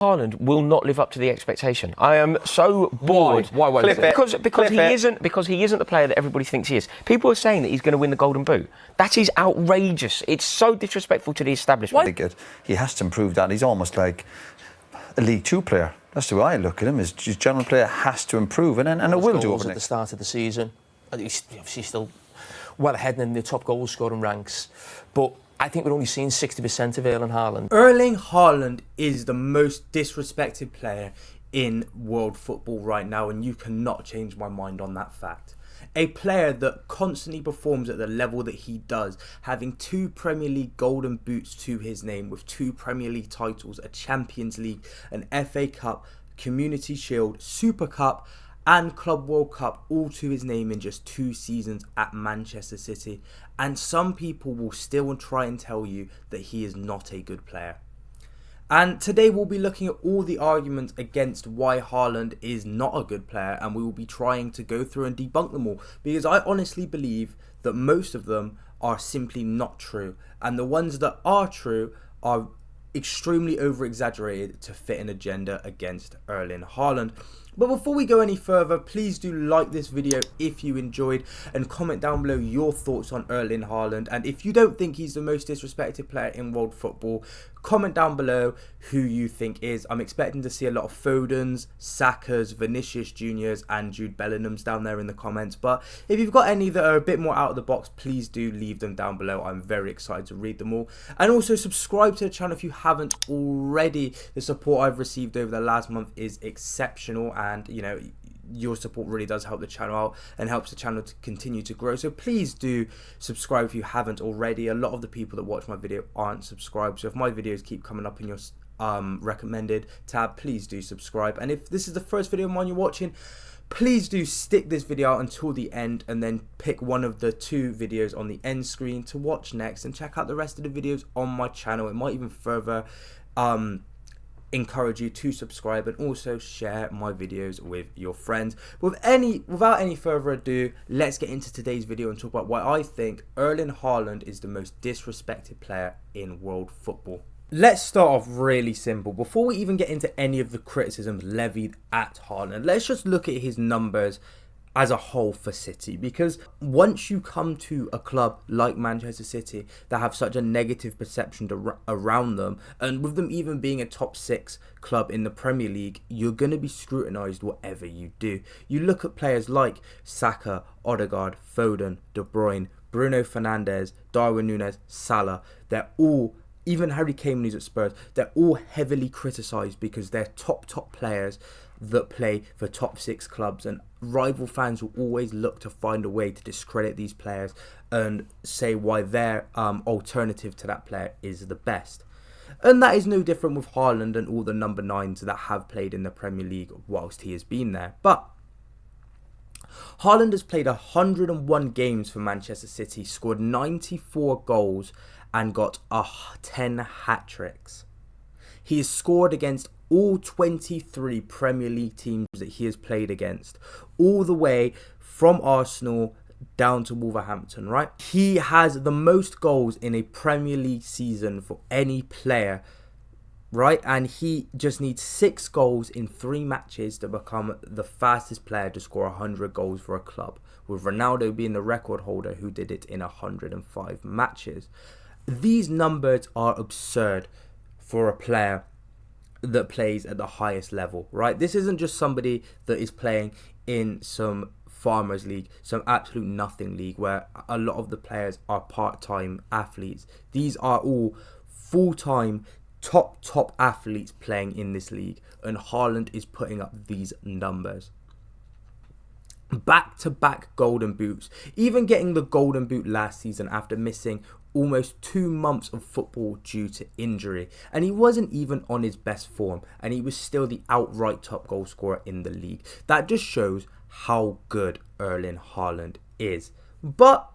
Haaland will not live up to the expectation. I am so bored. Why Because he isn't the player that everybody thinks he is. People are saying that he's going to win the Golden Boot. That is outrageous. It's so disrespectful to the establishment. He has to improve that. He's almost like a League Two player. That's the way I look at him. His general player has to improve, and it will do over at the start of the season. He's obviously still well ahead in the top goal scoring ranks, but I think we're only seeing 60% of Erling Haaland. Erling Haaland is the most disrespected player in world football right now, and you cannot change my mind on that fact. A player that constantly performs at the level that he does, having 2 Premier League golden boots to his name, with 2 Premier League titles, a Champions League, an FA Cup, Community Shield, Super Cup and Club World Cup, all to his name in just 2 seasons at Manchester City. And some people will still try and tell you that he is not a good player. And today we'll be looking at all the arguments against why Haaland is not a good player, and we will be trying to go through and debunk them all, because I honestly believe that most of them are simply not true, and the ones that are true are extremely over-exaggerated to fit an agenda against Erling Haaland. But before we go any further, please do like this video if you enjoyed, and comment down below your thoughts on Erling Haaland. And if you don't think he's the most disrespected player in world football, comment down below who you think is. I'm expecting to see a lot of Fodens, Sakas, Vinicius Juniors and Jude Bellinghams down there in the comments. But if you've got any that are a bit more out of the box, please do leave them down below. I'm very excited to read them all. And also subscribe to the channel if you haven't already. The support I've received over the last month is exceptional, and you know, your support really does help the channel out and helps the channel to continue to grow. So please do subscribe if you haven't already. A lot of the people that watch my video aren't subscribed, so if my videos keep coming up in your recommended tab, please do subscribe. And if this is the first video of mine you're watching, please do stick this video out until the end, and then pick one of the 2 videos on the end screen to watch next, and check out the rest of the videos on my channel. It might even further encourage you to subscribe, and also share my videos with your friends. Without any further ado, let's get into today's video and talk about why I think Erling Haaland is the most disrespected player in world football. Let's start off really simple. Before we even get into any of the criticisms levied at Haaland, let's just look at his numbers as a whole for City, because once you come to a club like Manchester City that have such a negative perception around them, and with them even being a top 6 club in the Premier League, you're going to be scrutinised whatever you do. You look at players like Saka, Odegaard, Foden, De Bruyne, Bruno Fernandes, Darwin Núñez, Salah. They're all, even Harry Kane when he's at Spurs, they're all heavily criticised because they're top players that play for top 6 clubs, and rival fans will always look to find a way to discredit these players and say why their alternative to that player is the best. And that is no different with Haaland and all the number 9s that have played in the Premier League whilst he has been there. But Haaland has played 101 games for Manchester City, scored 94 goals and got 10 hat-tricks. He has scored against all 23 Premier League teams that he has played against, all the way from Arsenal down to Wolverhampton, right? He has the most goals in a Premier League season for any player, right? And he just needs 6 goals in 3 matches to become the fastest player to score 100 goals for a club, with Ronaldo being the record holder who did it in 105 matches. These numbers are absurd for a player that plays at the highest level, right? This isn't just somebody that is playing in some farmers league, some absolute nothing league where a lot of the players are part-time athletes. These are all full-time top athletes playing in this league, and Haaland is putting up these numbers. Back-to-back golden boots, even getting the golden boot last season after missing almost 2 months of football due to injury, and he wasn't even on his best form, and he was still the outright top goal scorer in the league. That just shows how good Erling Haaland is. But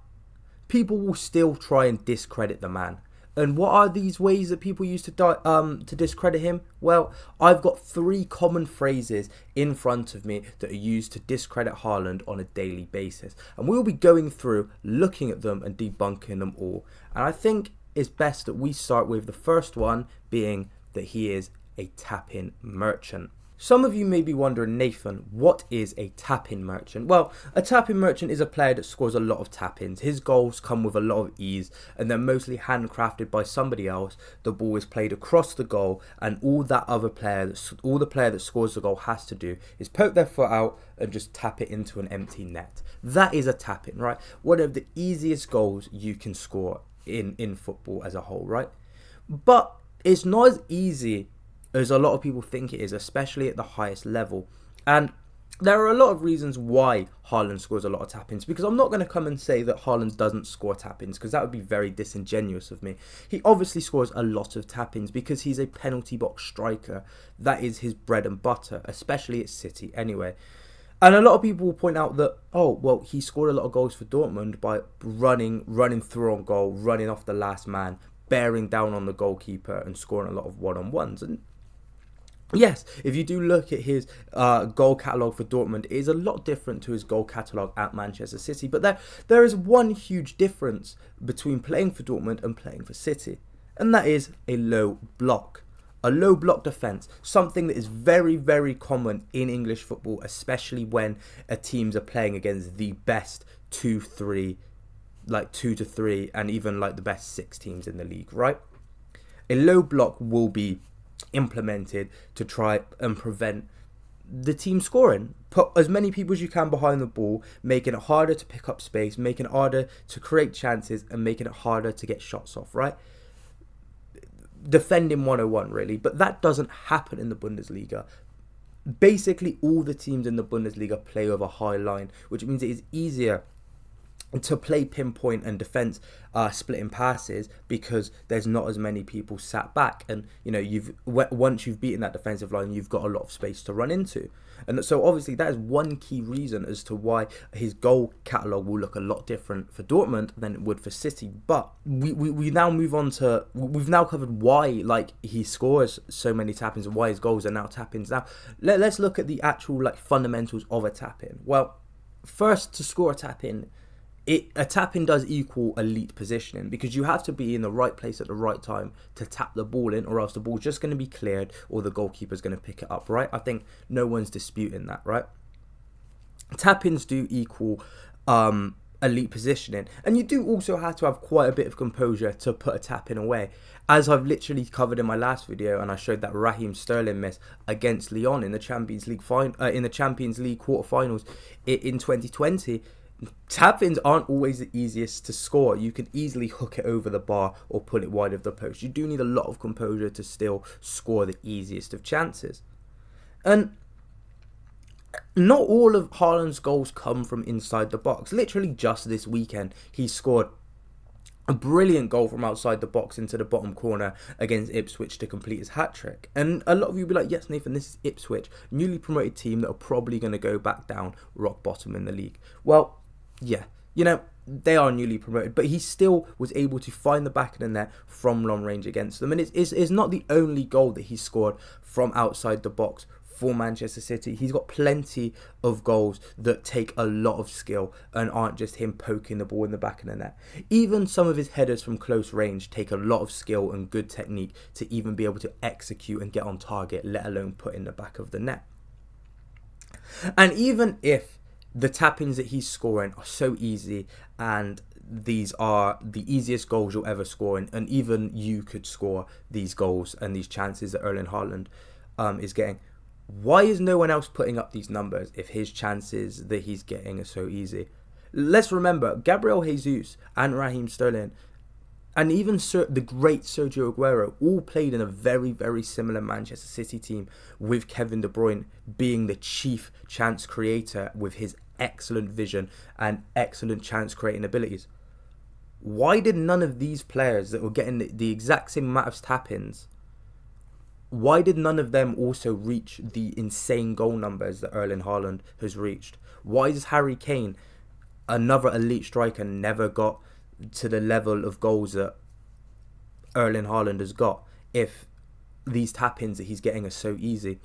people will still try and discredit the man. And what are these ways that people use to discredit him? Well, I've got 3 common phrases in front of me that are used to discredit Haaland on a daily basis. And we'll be going through, looking at them and debunking them all. And I think it's best that we start with the first one being that he is a tap-in merchant. Some of you may be wondering, Nathan, what is a tap-in merchant? Well, a tap-in merchant is a player that scores a lot of tap-ins. His goals come with a lot of ease and they're mostly handcrafted by somebody else. The ball is played across the goal and all the player that scores the goal has to do is poke their foot out and just tap it into an empty net. That is a tap-in, right? One of the easiest goals you can score in football as a whole, right? But it's not as easy as a lot of people think it is, especially at the highest level. And there are a lot of reasons why Haaland scores a lot of tap-ins, because I'm not going to come and say that Haaland doesn't score tap-ins, because that would be very disingenuous of me. He obviously scores a lot of tap-ins because he's a penalty box striker. That is his bread and butter, especially at City anyway. And a lot of people will point out that, oh, well, he scored a lot of goals for Dortmund by running through on goal, running off the last man, bearing down on the goalkeeper and scoring a lot of one-on-ones. And yes, if you do look at his goal catalogue for Dortmund, it is a lot different to his goal catalogue at Manchester City. But there is one huge difference between playing for Dortmund and playing for City. And that is a low block. A low block defence, something that is very, very common in English football, especially when teams are playing against the best 2 to 3, and even like the best 6 teams in the league, right? A low block will be implemented to try and prevent the team scoring. Put as many people as you can behind the ball, making it harder to pick up space, making it harder to create chances, and making it harder to get shots off, right? Defending 101 really, but that doesn't happen in the Bundesliga. Basically all the teams in the Bundesliga play over a high line, which means it is easier to play pinpoint and defense splitting passes because there's not as many people sat back, and you know, once you've beaten that defensive line, you've got a lot of space to run into. And so obviously that is one key reason as to why his goal catalogue will look a lot different for Dortmund than it would for City. But we now move on to, we've now covered why like he scores so many tap-ins and why his goals are now tap-ins. Now let's look at the actual like fundamentals of a tap-in. Well, first, to score a tap-in, a tap-in does equal elite positioning, because you have to be in the right place at the right time to tap the ball in, or else the ball's just going to be cleared or the goalkeeper's going to pick it up, right? I think no one's disputing that, right? Tap-ins do equal elite positioning, and you do also have to have quite a bit of composure to put a tap-in away, as I've literally covered in my last video, and I showed that Raheem Sterling miss against Lyon in the Champions League quarterfinals in 2020. Tap-ins aren't always the easiest to score. You can easily hook it over the bar or pull it wide of the post. You do need a lot of composure to still score the easiest of chances. And not all of Haaland's goals come from inside the box. Literally just this weekend, he scored a brilliant goal from outside the box into the bottom corner against Ipswich to complete his hat-trick. And a lot of you will be like, yes, Nathan, this is Ipswich, newly promoted team that are probably going to go back down rock bottom in the league. Well, yeah, you know, they are newly promoted, but he still was able to find the back of the net from long range against them. And it's not the only goal that he scored from outside the box for Manchester City. He's got plenty of goals that take a lot of skill and aren't just him poking the ball in the back of the net. Even some of his headers from close range take a lot of skill and good technique to even be able to execute and get on target, let alone put in the back of the net. And even if the tap-ins that he's scoring are so easy, and these are the easiest goals you'll ever score, and even you could score these goals and these chances that Erling Haaland is getting, why is no one else putting up these numbers if his chances that he's getting are so easy? Let's remember, Gabriel Jesus and Raheem Sterling, and even the great Sergio Aguero, all played in a very, very similar Manchester City team, with Kevin De Bruyne being the chief chance creator with his excellent vision and excellent chance creating abilities. Why did none of these players that were getting the exact same amount of tap-ins, why did none of them also reach the insane goal numbers that Erling Haaland has reached? Why does Harry Kane, another elite striker, never got to the level of goals that Erling Haaland has got, if these tap-ins that he's getting are so easy?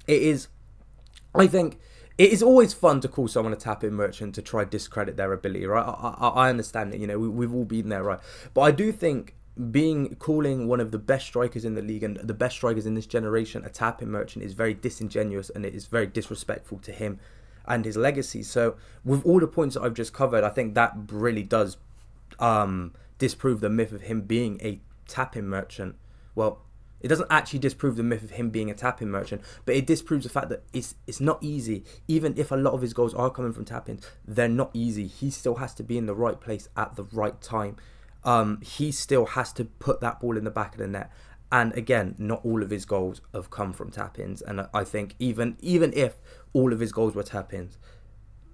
I think it is always fun to call someone a tap-in merchant to try discredit their ability, right? I understand it, you know, we've all been there, right? But I do think calling one of the best strikers in the league and the best strikers in this generation a tapping merchant is very disingenuous, and it is very disrespectful to him and his legacy. So with all the points that I've just covered, I think that really does disprove the myth of him being a tapping merchant. Well, it doesn't actually disprove the myth of him being a tapping merchant, but it disproves the fact that it's not easy. Even if a lot of his goals are coming from tap-ins, they're not easy. He still has to be in the right place at the right time. He still has to put that ball in the back of the net. And again, not all of his goals have come from tap-ins. And I think even if all of his goals were tap-ins,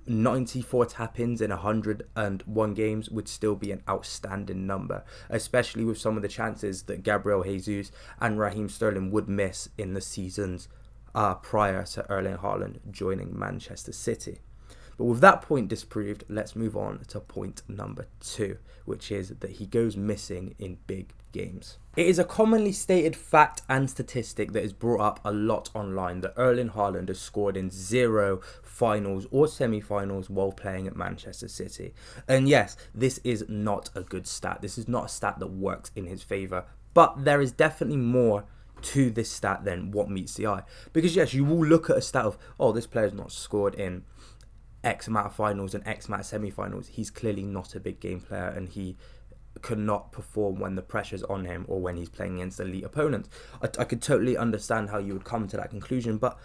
94 tap-ins in 101 games would still be an outstanding number, especially with some of the chances that Gabriel Jesus and Raheem Sterling would miss in the seasons prior to Erling Haaland joining Manchester City. But with that point disproved, let's move on to point number 2, which is that he goes missing in big games. It is a commonly stated fact and statistic that is brought up a lot online that Erling Haaland has scored in 0 finals or semi-finals while playing at Manchester City. And yes, this is not a good stat. This is not a stat that works in his favour. But there is definitely more to this stat than what meets the eye. Because yes, you will look at a stat of, oh, this player's not scored in X amount of finals and X amount of semi-finals. He's clearly not a big game player, and he could not perform when the pressure's on him or when he's playing against elite opponents. I could totally understand how you would come to that conclusion, but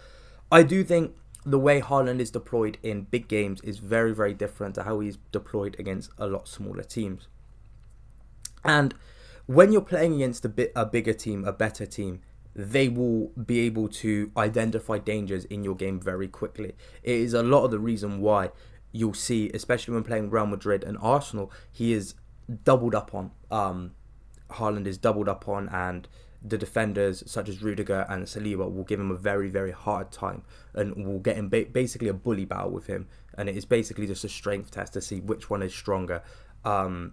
I do think the way Haaland is deployed in big games is very, very different to how he's deployed against a lot smaller teams. And when you're playing against a bigger team, a better team, they will be able to identify dangers in your game very quickly. It is a lot of the reason why you'll see, especially when playing Real Madrid and Arsenal, he is doubled up on. Haaland is doubled up on, and the defenders such as Rudiger and Saliba will give him a very, very hard time and will get him basically a bully battle with him. And it is basically just a strength test to see which one is stronger and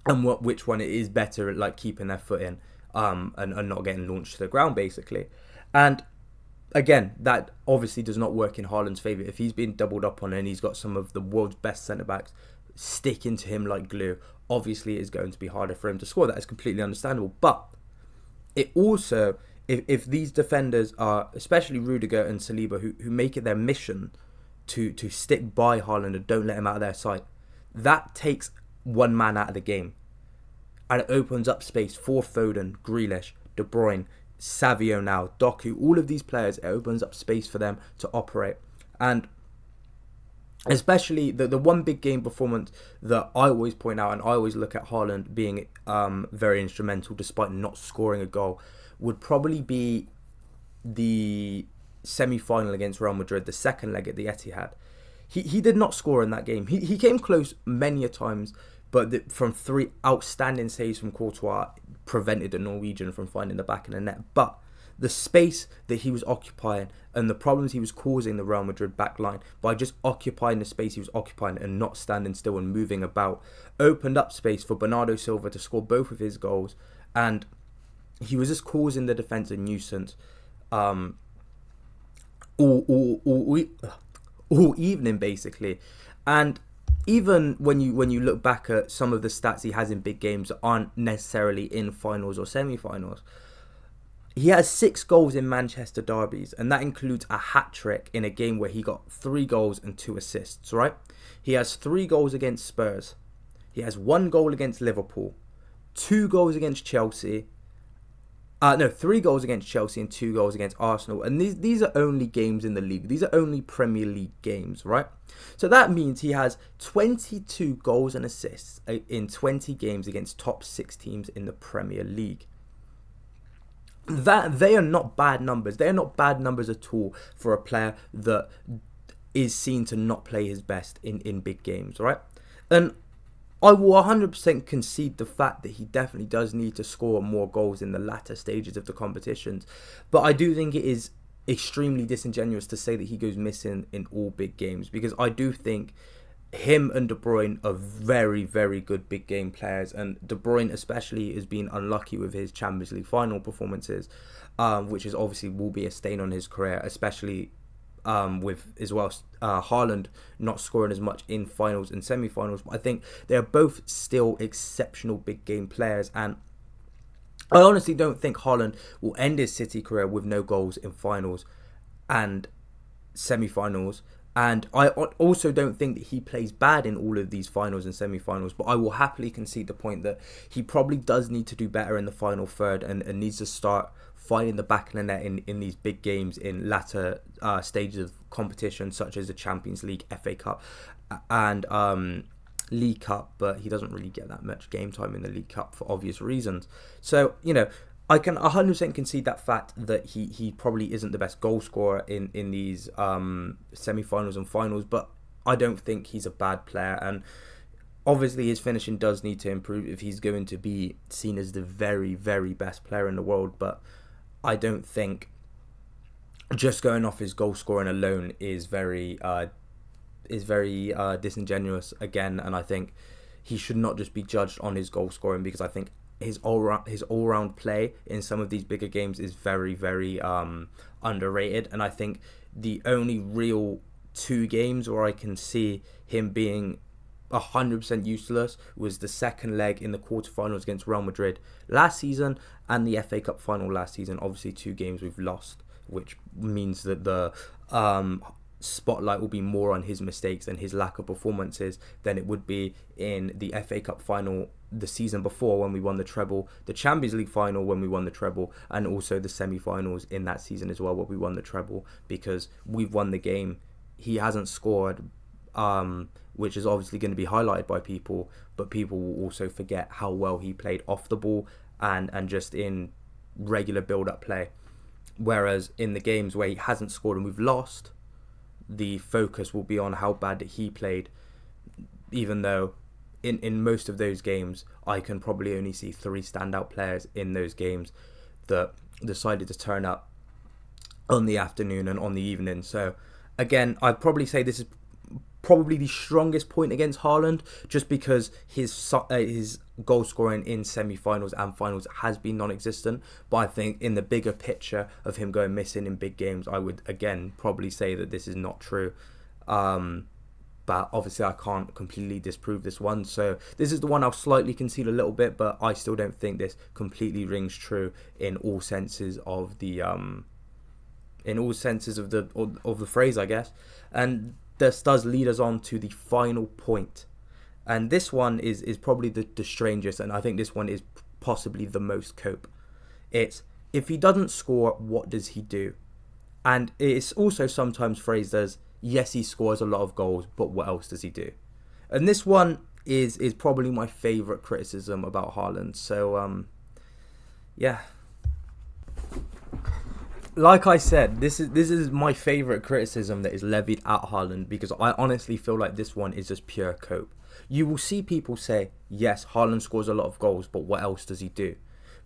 which one is better at like keeping their foot in. And not getting launched to the ground, basically. And again, that obviously does not work in Haaland's favour. If he's been doubled up on and he's got some of the world's best centre-backs sticking to him like glue, obviously it is going to be harder for him to score. That is completely understandable. But it also, if these defenders are, especially Rudiger and Saliba, who make it their mission to stick by Haaland and don't let him out of their sight, that takes one man out of the game. And it opens up space for Foden, Grealish, De Bruyne, Savio now, Doku, all of these players. It opens up space for them to operate. And especially the one big game performance that I always point out, and I always look at Haaland being very instrumental despite not scoring a goal, would probably be the semi-final against Real Madrid, the second leg at the Etihad. He did not score in that game. He came close many a times, but from 3 outstanding saves from Courtois prevented the Norwegian from finding the back of the net. But the space that he was occupying and the problems he was causing the Real Madrid backline by just occupying the space he was occupying and not standing still and moving about opened up space for Bernardo Silva to score both of his goals. And he was just causing the defence a nuisance all evening, basically. And even when you look back at some of the stats he has in big games that aren't necessarily in finals or semi-finals, he has 6 goals in Manchester derbies, and that includes a hat-trick in a game where he got 3 goals and 2 assists, right? He has 3 goals against Spurs. He has 1 goal against Liverpool, 2 goals against Chelsea. 3 goals against Chelsea and 2 goals against Arsenal. And these are only games in the league. These are only Premier League games, right? So that means he has 22 goals and assists in 20 games against top 6 teams in the Premier League. They are not bad numbers. They are not bad numbers at all for a player that is seen to not play his best in big games, right? And I will 100% concede the fact that he definitely does need to score more goals in the latter stages of the competitions. But I do think it is extremely disingenuous to say that he goes missing in all big games, because I do think him and De Bruyne are very, very good big game players. And De Bruyne especially has been unlucky with his Champions League final performances, which is obviously will be a stain on his career, especially with as well Haaland not scoring as much in finals and semi-finals. But I think they're both still exceptional big game players, and I honestly don't think Haaland will end his City career with no goals in finals and semi-finals. And I also don't think that he plays bad in all of these finals and semi-finals, but I will happily concede the point that he probably does need to do better in the final third and needs to start finding the back of the net in these big games in latter stages of competition, such as the Champions League, FA Cup and League Cup, but he doesn't really get that much game time in the League Cup for obvious reasons. So, I can 100% concede that fact that he probably isn't the best goal scorer in these semi-finals and finals, but I don't think he's a bad player, and obviously his finishing does need to improve if he's going to be seen as the very, very best player in the world. But I don't think just going off his goal scoring alone is very disingenuous again, and I think he should not just be judged on his goal scoring, because I think his all-round play in some of these bigger games is very, very underrated. And I think the only real 2 games where I can see him being 100% useless was the second leg in the quarterfinals against Real Madrid last season and the FA Cup final last season. Obviously 2 games we've lost, which means that the spotlight will be more on his mistakes and his lack of performances than it would be in the FA Cup final the season before when we won the treble, the Champions League final when we won the treble, and also the semi-finals in that season as well where we won the treble, because we've won the game. He hasn't scored, which is obviously going to be highlighted by people, but people will also forget how well he played off the ball and just in regular build-up play. Whereas in the games where he hasn't scored and we've lost, the focus will be on how bad that he played, even though in most of those games I can probably only see 3 standout players in those games that decided to turn up on the afternoon and on the evening. So again, I'd probably say this is probably the strongest point against Haaland, just because his goal scoring in semi-finals and finals has been non-existent. But I think in the bigger picture of him going missing in big games, I would again probably say that this is not true. But obviously I can't completely disprove this one, so this is the one I'll slightly concede a little bit, but I still don't think this completely rings true in all senses of the phrase, I guess. And this does lead us on to the final point, and this one is probably the strangest, and I think this one is possibly the most cope. It's, if he doesn't score, what does he do? And it's also sometimes phrased as, yes, he scores a lot of goals, but what else does he do? And this one is probably my favourite criticism about Haaland. So, yeah. Like I said, this is my favourite criticism that is levied at Haaland, because I honestly feel like this one is just pure cope. You will see people say, yes, Haaland scores a lot of goals, but what else does he do?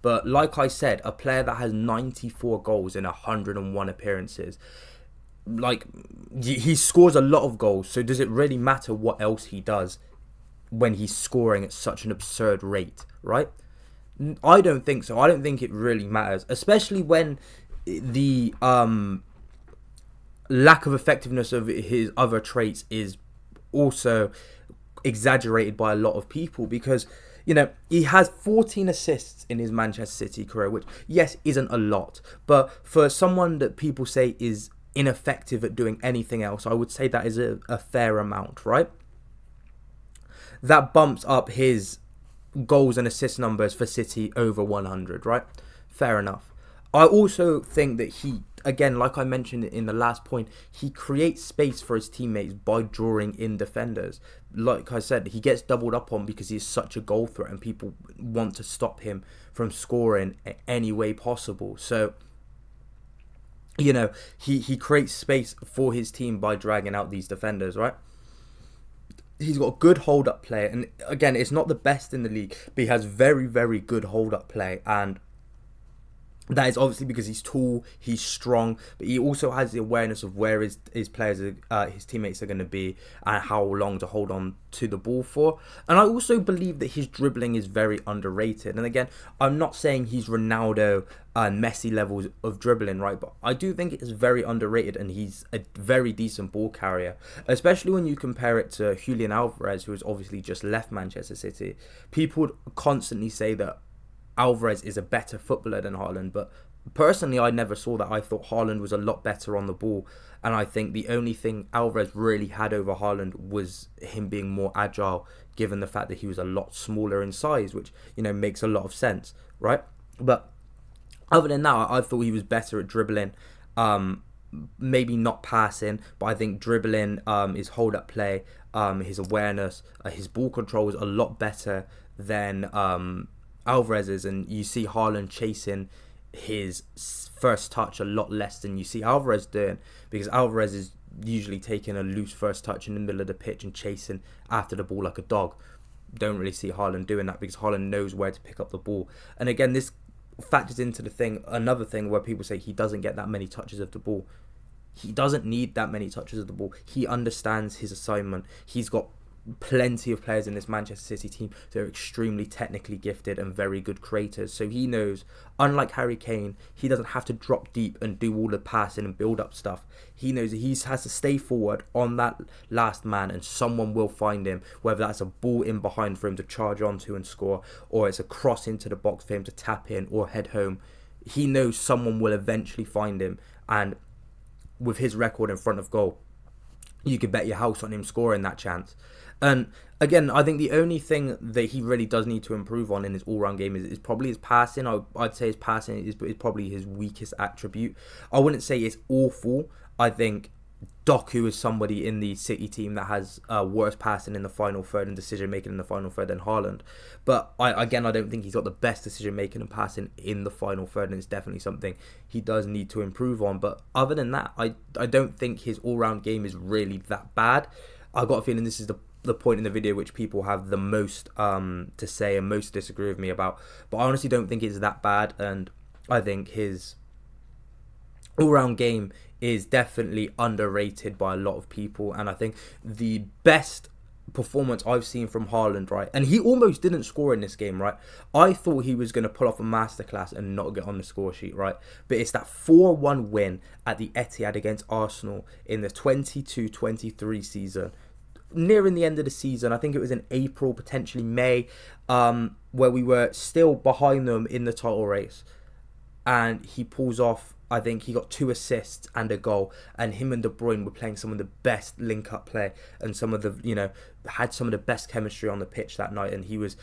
But like I said, a player that has 94 goals in 101 appearances, like, he scores a lot of goals, so does it really matter what else he does when he's scoring at such an absurd rate, right? I don't think so. I don't think it really matters, especially when the lack of effectiveness of his other traits is also exaggerated by a lot of people, because he has 14 assists in his Manchester City career, which, yes, isn't a lot, but for someone that people say is ineffective at doing anything else, I would say that is a fair amount, right? That bumps up his goals and assist numbers for City over 100, right? Fair enough. I also think that he, again, like I mentioned in the last point, he creates space for his teammates by drawing in defenders. Like I said, he gets doubled up on because he's such a goal threat and people want to stop him from scoring any way possible. So, he creates space for his team by dragging out these defenders, right? He's got a good hold-up play, and again, it's not the best in the league, but he has very, very good hold-up play, and That is obviously because he's tall, he's strong, but he also has the awareness of where his players, his teammates are going to be, and how long to hold on to the ball for. And I also believe that his dribbling is very underrated. And again, I'm not saying he's Ronaldo and Messi levels of dribbling, right? But I do think it's very underrated, and he's a very decent ball carrier, especially when you compare it to Julian Alvarez, who has obviously just left Manchester City. People would constantly say that Alvarez is a better footballer than Haaland, but personally I never saw that. I thought Haaland was a lot better on the ball, and I think the only thing Alvarez really had over Haaland was him being more agile, given the fact that he was a lot smaller in size, which, you know, makes a lot of sense, right? But other than that, I thought he was better at dribbling, maybe not passing, but I think dribbling, his hold-up play, his awareness, his ball control was a lot better than Alvarez's, and you see Haaland chasing his first touch a lot less than you see Alvarez doing, because Alvarez is usually taking a loose first touch in the middle of the pitch and chasing after the ball like a dog. Don't really see Haaland doing that, because Haaland knows where to pick up the ball. And again, this factors into another thing where people say he doesn't get that many touches of the ball. He doesn't need that many touches of the ball. He understands his assignment. He's got plenty of players in this Manchester City team that are extremely technically gifted and very good creators. So he knows, unlike Harry Kane, he doesn't have to drop deep and do all the passing and build up stuff. He knows that he has to stay forward on that last man, and someone will find him, whether that's a ball in behind for him to charge onto and score, or it's a cross into the box for him to tap in or head home. He knows someone will eventually find him, and with his record in front of goal, you could bet your house on him scoring that chance. And again, I think the only thing that he really does need to improve on in his all-round game is probably his passing. I'd say his passing is probably his weakest attribute. I wouldn't say it's awful. I think Doku is somebody in the City team that has worse passing in the final third and decision-making in the final third than Haaland. But I don't think he's got the best decision-making and passing in the final third, and it's definitely something he does need to improve on. But other than that, I don't think his all-round game is really that bad. I got a feeling this is the point in the video which people have the most to say and most disagree with me about. But I honestly don't think it's that bad, and I think his all-round game is definitely underrated by a lot of people. And I think the best performance I've seen from Haaland, right, and he almost didn't score in this game, right? I thought he was going to pull off a masterclass and not get on the score sheet, right? But it's that 4-1 win at the Etihad against Arsenal in the 22-23 season, nearing the end of the season. I think it was in April, potentially May, where we were still behind them in the title race, and he pulls off, I think he got 2 assists and a goal, and him and De Bruyne were playing some of the best link-up play, and some of the, had some of the best chemistry on the pitch that night. And he was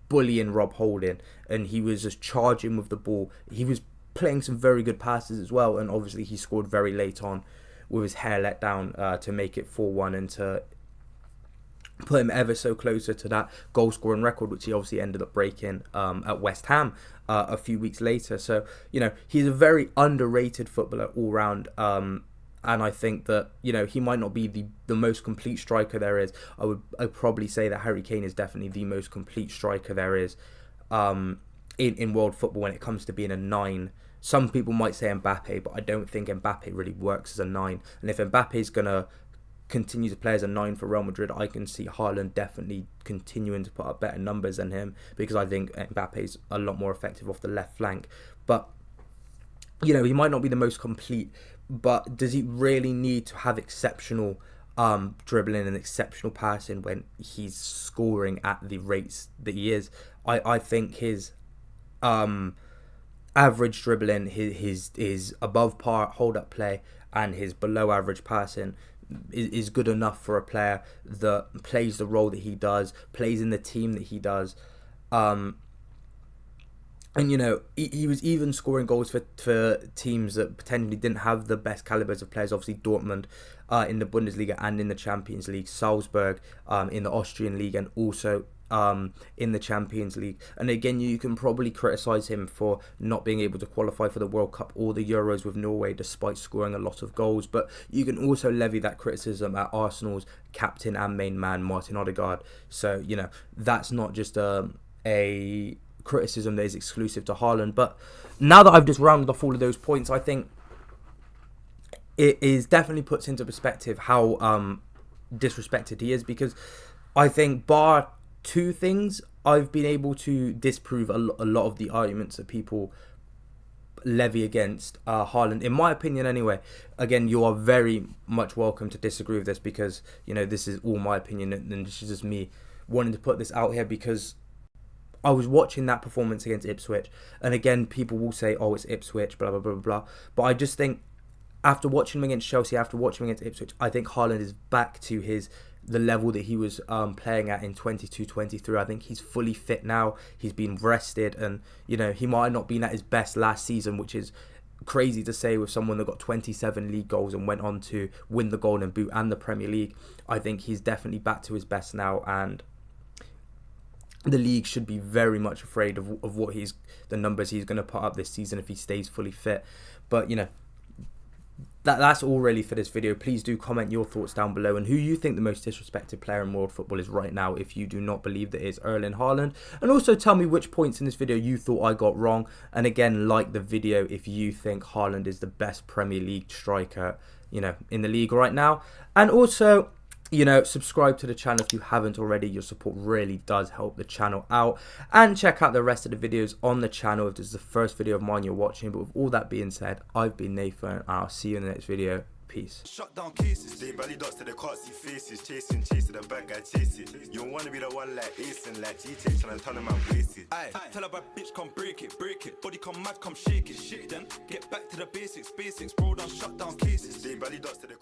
bullying Rob Holding, and he was just charging with the ball. He was playing some very good passes as well, and obviously he scored very late on with his hair let down to make it 4-1 and to put him ever so closer to that goal scoring record, which he obviously ended up breaking at West Ham a few weeks later. So, he's a very underrated footballer all round. And I think that, he might not be the most complete striker there is. I'd probably say that Harry Kane is definitely the most complete striker there is in world football when it comes to being a 9. Some people might say Mbappe, but I don't think Mbappe really works as a 9. And if Mbappe's going to continue to play as a 9 for Real Madrid, I can see Haaland definitely continuing to put up better numbers than him, because I think Mbappe's a lot more effective off the left flank. But, he might not be the most complete, but does he really need to have exceptional dribbling and exceptional passing when he's scoring at the rates that he is? I think his average dribbling, his above par hold-up play, and his below average passing is good enough for a player that plays the role that he does, plays in the team that he does. And he was even scoring goals for teams that potentially didn't have the best calibers of players. Obviously Dortmund in the Bundesliga and in the Champions League, Salzburg in the Austrian League, and also in the Champions League. And again, you can probably criticise him for not being able to qualify for the World Cup or the Euros with Norway despite scoring a lot of goals, but you can also levy that criticism at Arsenal's captain and main man Martin Odegaard. So that's not just a criticism that is exclusive to Haaland. But now that I've just rounded off all of those points, I think it is definitely puts into perspective how disrespected he is, because I think bar two things, I've been able to disprove a lot of the arguments that people levy against Haaland, in my opinion anyway. Again, you are very much welcome to disagree with this, because, you know, this is all my opinion, and this is just me wanting to put this out here, because I was watching that performance against Ipswich, and again, people will say, oh, it's Ipswich, blah, blah, blah, blah, but I just think, after watching him against Chelsea, after watching him against Ipswich, I think Haaland is back to the level that he was playing at in 22-23. I think he's fully fit now. He's been rested, and, you know, he might not been at his best last season, which is crazy to say with someone that got 27 league goals and went on to win the Golden Boot and the Premier League. I think he's definitely back to his best now, and the league should be very much afraid of what the numbers he's going to put up this season if he stays fully fit. But, you know, that's all really for this video. Please do comment your thoughts down below, and who you think the most disrespected player in world football is right now, if you do not believe that it's Erling Haaland. And also tell me which points in this video you thought I got wrong. And again, like the video if you think Haaland is the best Premier League striker, you know, in the league right now. And also, you know, subscribe to the channel if you haven't already. Your support really does help the channel out. And check out the rest of the videos on the channel if this is the first video of mine you're watching. But with all that being said, I've been Nathan, and I'll see you in the next video. Peace. Shut down cases, they belly dots to the can't see faces, chasing the bad guy chase it. You don't wanna be the one like Ace and like G-Take trying to turn them out wasted. Aye, tell a bad bitch come break it, body come mad, come shake it, then get back to the basics, bro, done shut down cases, they belly dots to the